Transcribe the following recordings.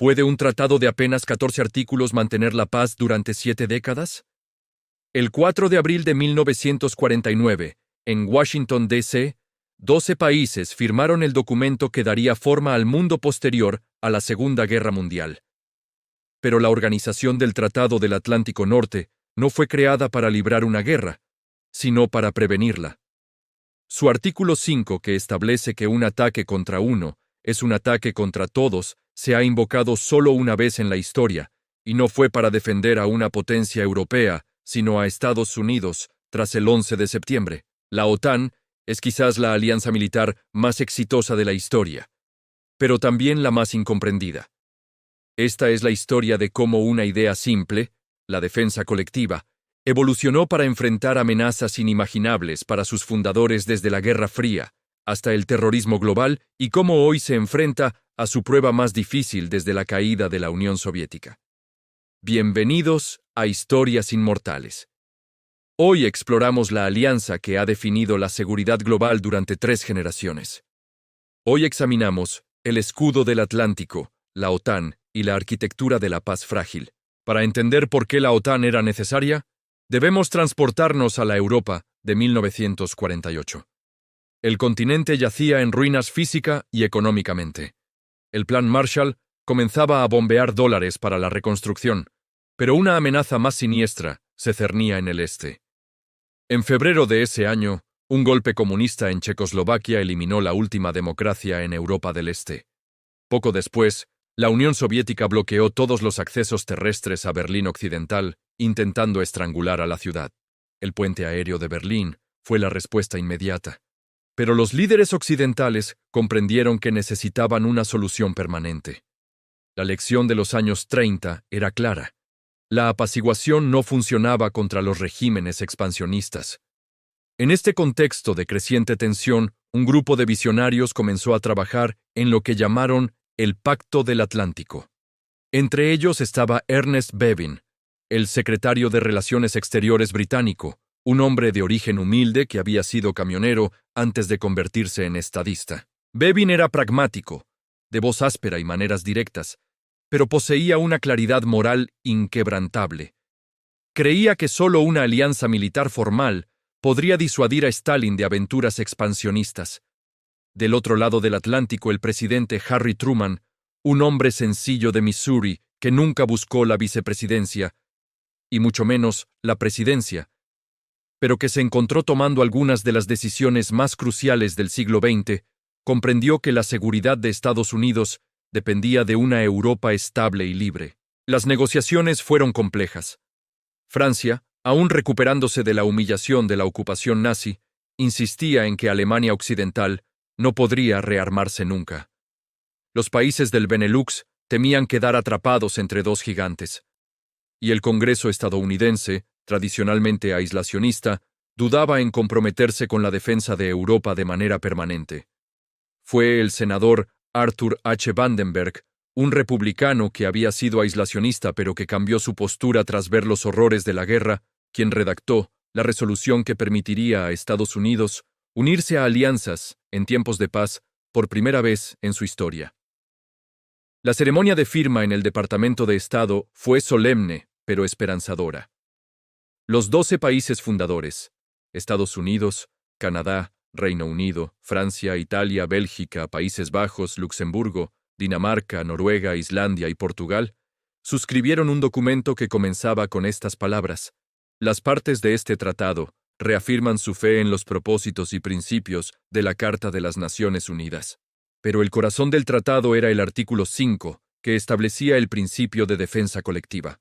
¿Puede un tratado de apenas 14 artículos mantener la paz durante 7 décadas? El 4 de abril de 1949, en Washington, D.C., 12 países firmaron el documento que daría forma al mundo posterior a la Segunda Guerra Mundial. Pero la Organización del Tratado del Atlántico Norte no fue creada para librar una guerra, sino para prevenirla. Su artículo 5, que establece que un ataque contra uno es un ataque contra todos, se ha invocado solo una vez en la historia, y no fue para defender a una potencia europea, sino a Estados Unidos, tras el 11 de septiembre. La OTAN es quizás la alianza militar más exitosa de la historia, pero también la más incomprendida. Esta es la historia de cómo una idea simple, la defensa colectiva, evolucionó para enfrentar amenazas inimaginables para sus fundadores desde la Guerra Fría hasta el terrorismo global y cómo hoy se enfrenta a su prueba más difícil desde la caída de la Unión Soviética. Bienvenidos a Historias Inmortales. Hoy exploramos la alianza que ha definido la seguridad global durante 3 generaciones. Hoy examinamos el escudo del Atlántico, la OTAN y la arquitectura de la paz frágil. Para entender por qué la OTAN era necesaria, debemos transportarnos a la Europa de 1948. El continente yacía en ruinas física y económicamente. El Plan Marshall comenzaba a bombear dólares para la reconstrucción, pero una amenaza más siniestra se cernía en el este. En febrero de ese año, un golpe comunista en Checoslovaquia eliminó la última democracia en Europa del Este. Poco después, la Unión Soviética bloqueó todos los accesos terrestres a Berlín Occidental, intentando estrangular a la ciudad. El puente aéreo de Berlín fue la respuesta inmediata. Pero los líderes occidentales comprendieron que necesitaban una solución permanente. La lección de los años 30 era clara. La apaciguación no funcionaba contra los regímenes expansionistas. En este contexto de creciente tensión, un grupo de visionarios comenzó a trabajar en lo que llamaron el Pacto del Atlántico. Entre ellos estaba Ernest Bevin, el secretario de Relaciones Exteriores británico, un hombre de origen humilde que había sido camionero antes de convertirse en estadista. Bevin era pragmático, de voz áspera y maneras directas, pero poseía una claridad moral inquebrantable. Creía que solo una alianza militar formal podría disuadir a Stalin de aventuras expansionistas. Del otro lado del Atlántico, el presidente Harry Truman, un hombre sencillo de Missouri que nunca buscó la vicepresidencia, y mucho menos la presidencia, pero que se encontró tomando algunas de las decisiones más cruciales del siglo XX, comprendió que la seguridad de Estados Unidos dependía de una Europa estable y libre. Las negociaciones fueron complejas. Francia, aún recuperándose de la humillación de la ocupación nazi, insistía en que Alemania Occidental no podría rearmarse nunca. Los países del Benelux temían quedar atrapados entre dos gigantes. Y el Congreso estadounidense, tradicionalmente aislacionista, dudaba en comprometerse con la defensa de Europa de manera permanente. Fue el senador Arthur H. Vandenberg, un republicano que había sido aislacionista pero que cambió su postura tras ver los horrores de la guerra, quien redactó la resolución que permitiría a Estados Unidos unirse a alianzas, en tiempos de paz, por primera vez en su historia. La ceremonia de firma en el Departamento de Estado fue solemne, pero esperanzadora. Los 12 países fundadores, Estados Unidos, Canadá, Reino Unido, Francia, Italia, Bélgica, Países Bajos, Luxemburgo, Dinamarca, Noruega, Islandia y Portugal, suscribieron un documento que comenzaba con estas palabras: las partes de este tratado reafirman su fe en los propósitos y principios de la Carta de las Naciones Unidas. Pero el corazón del tratado era el artículo 5, que establecía el principio de defensa colectiva.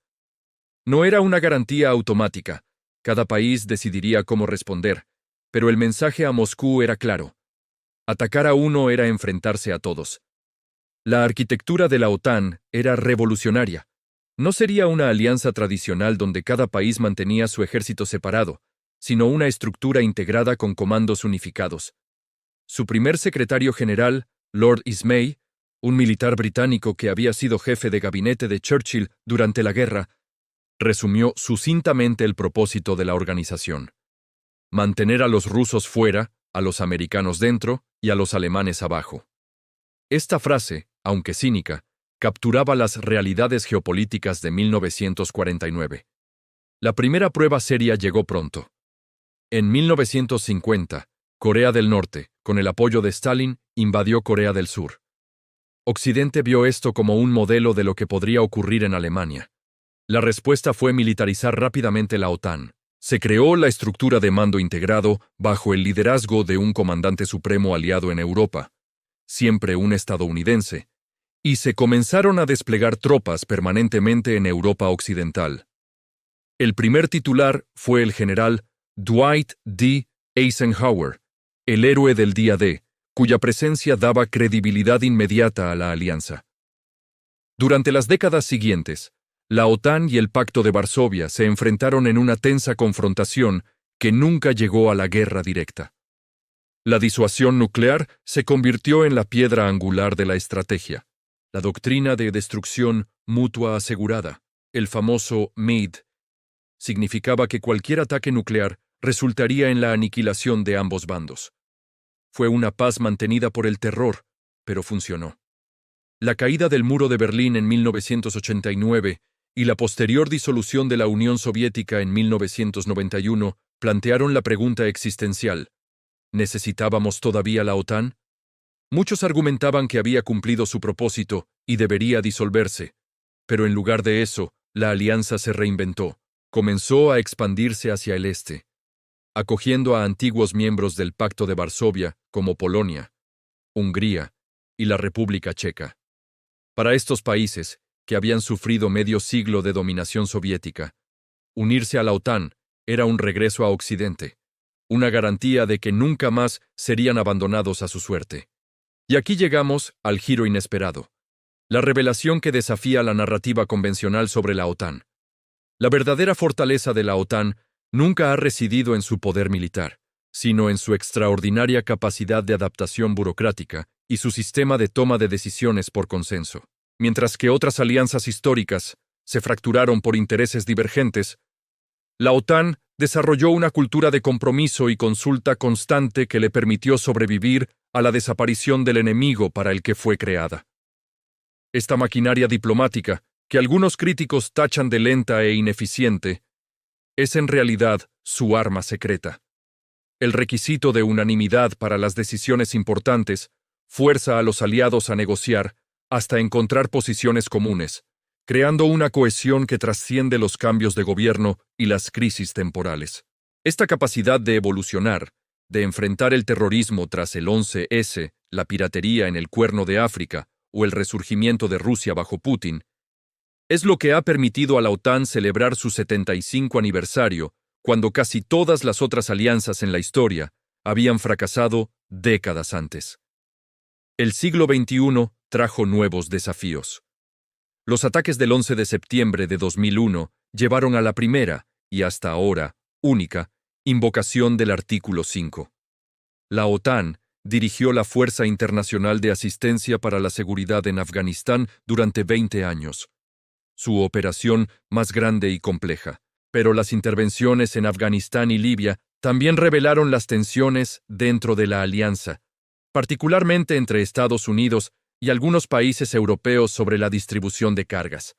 No era una garantía automática, cada país decidiría cómo responder, pero el mensaje a Moscú era claro. Atacar a uno era enfrentarse a todos. La arquitectura de la OTAN era revolucionaria. No sería una alianza tradicional donde cada país mantenía su ejército separado, sino una estructura integrada con comandos unificados. Su primer secretario general, Lord Ismay, un militar británico que había sido jefe de gabinete de Churchill durante la guerra, resumió sucintamente el propósito de la organización: mantener a los rusos fuera, a los americanos dentro y a los alemanes abajo. Esta frase, aunque cínica, capturaba las realidades geopolíticas de 1949. La primera prueba seria llegó pronto. En 1950, Corea del Norte, con el apoyo de Stalin, invadió Corea del Sur. Occidente vio esto como un modelo de lo que podría ocurrir en Alemania. La respuesta fue militarizar rápidamente la OTAN. Se creó la estructura de mando integrado bajo el liderazgo de un comandante supremo aliado en Europa, siempre un estadounidense, y se comenzaron a desplegar tropas permanentemente en Europa Occidental. El primer titular fue el general Dwight D. Eisenhower, el héroe del día D, cuya presencia daba credibilidad inmediata a la alianza. Durante las décadas siguientes, la OTAN y el Pacto de Varsovia se enfrentaron en una tensa confrontación que nunca llegó a la guerra directa. La disuasión nuclear se convirtió en la piedra angular de la estrategia. La doctrina de destrucción mutua asegurada, el famoso MAID, significaba que cualquier ataque nuclear resultaría en la aniquilación de ambos bandos. Fue una paz mantenida por el terror, pero funcionó. La caída del muro de Berlín en 1989 y la posterior disolución de la Unión Soviética en 1991 plantearon la pregunta existencial: ¿necesitábamos todavía la OTAN? Muchos argumentaban que había cumplido su propósito y debería disolverse, pero en lugar de eso, la alianza se reinventó. Comenzó a expandirse hacia el este, acogiendo a antiguos miembros del Pacto de Varsovia como Polonia, Hungría y la República Checa. Para estos países, que habían sufrido medio siglo de dominación soviética, unirse a la OTAN era un regreso a Occidente, una garantía de que nunca más serían abandonados a su suerte. Y aquí llegamos al giro inesperado, la revelación que desafía la narrativa convencional sobre la OTAN. La verdadera fortaleza de la OTAN nunca ha residido en su poder militar, sino en su extraordinaria capacidad de adaptación burocrática y su sistema de toma de decisiones por consenso. Mientras que otras alianzas históricas se fracturaron por intereses divergentes, la OTAN desarrolló una cultura de compromiso y consulta constante que le permitió sobrevivir a la desaparición del enemigo para el que fue creada. Esta maquinaria diplomática, que algunos críticos tachan de lenta e ineficiente, es en realidad su arma secreta. El requisito de unanimidad para las decisiones importantes fuerza a los aliados a negociar hasta encontrar posiciones comunes, creando una cohesión que trasciende los cambios de gobierno y las crisis temporales. Esta capacidad de evolucionar, de enfrentar el terrorismo tras el 11S, la piratería en el Cuerno de África o el resurgimiento de Rusia bajo Putin, es lo que ha permitido a la OTAN celebrar su 75 aniversario, cuando casi todas las otras alianzas en la historia habían fracasado décadas antes. El siglo XXI trajo nuevos desafíos. Los ataques del 11 de septiembre de 2001 llevaron a la primera, y hasta ahora, única, invocación del artículo 5. La OTAN dirigió la Fuerza Internacional de Asistencia para la Seguridad en Afganistán durante 20 años. Su operación más grande y compleja. Pero las intervenciones en Afganistán y Libia también revelaron las tensiones dentro de la alianza, particularmente entre Estados Unidos y algunos países europeos sobre la distribución de cargas.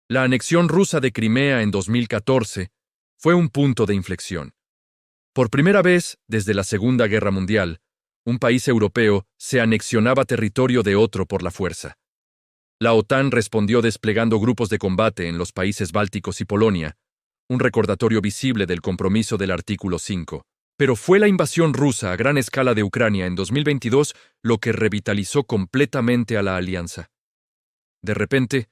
La anexión rusa de Crimea en 2014 fue un punto de inflexión. Por primera vez desde la Segunda Guerra Mundial, un país europeo se anexionaba territorio de otro por la fuerza. La OTAN respondió desplegando grupos de combate en los países bálticos y Polonia, un recordatorio visible del compromiso del artículo 5. Pero fue la invasión rusa a gran escala de Ucrania en 2022 lo que revitalizó completamente a la alianza. De repente,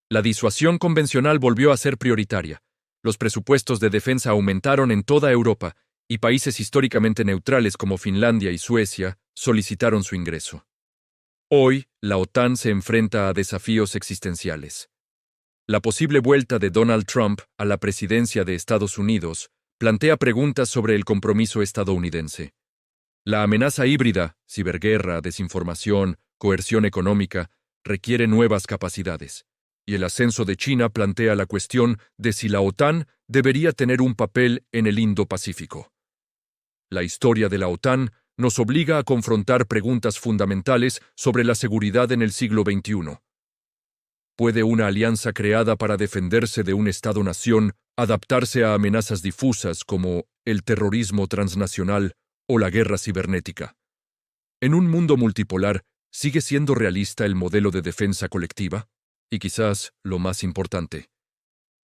la disuasión convencional volvió a ser prioritaria. Los presupuestos de defensa aumentaron en toda Europa, y países históricamente neutrales como Finlandia y Suecia solicitaron su ingreso. Hoy, la OTAN se enfrenta a desafíos existenciales. La posible vuelta de Donald Trump a la presidencia de Estados Unidos plantea preguntas sobre el compromiso estadounidense. La amenaza híbrida, ciberguerra, desinformación, coerción económica, requiere nuevas capacidades, y el ascenso de China plantea la cuestión de si la OTAN debería tener un papel en el Indo-Pacífico. La historia de la OTAN nos obliga a confrontar preguntas fundamentales sobre la seguridad en el siglo XXI. ¿Puede una alianza creada para defenderse de un Estado-nación adaptarse a amenazas difusas como el terrorismo transnacional o la guerra cibernética? En un mundo multipolar, ¿sigue siendo realista el modelo de defensa colectiva? Y quizás lo más importante,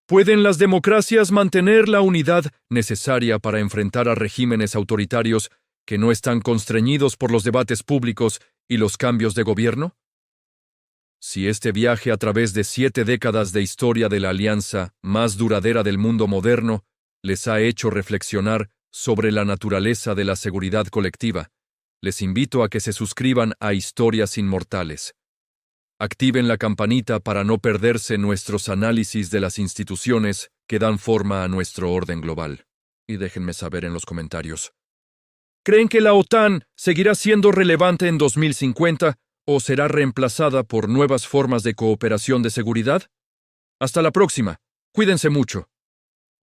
¿pueden las democracias mantener la unidad necesaria para enfrentar a regímenes autoritarios que no están constreñidos por los debates públicos y los cambios de gobierno? Si este viaje a través de 7 décadas de historia de la alianza más duradera del mundo moderno les ha hecho reflexionar sobre la naturaleza de la seguridad colectiva, les invito a que se suscriban a Historias Inmortales. Activen la campanita para no perderse nuestros análisis de las instituciones que dan forma a nuestro orden global. Y déjenme saber en los comentarios. ¿Creen que la OTAN seguirá siendo relevante en 2050 o será reemplazada por nuevas formas de cooperación de seguridad? Hasta la próxima. Cuídense mucho.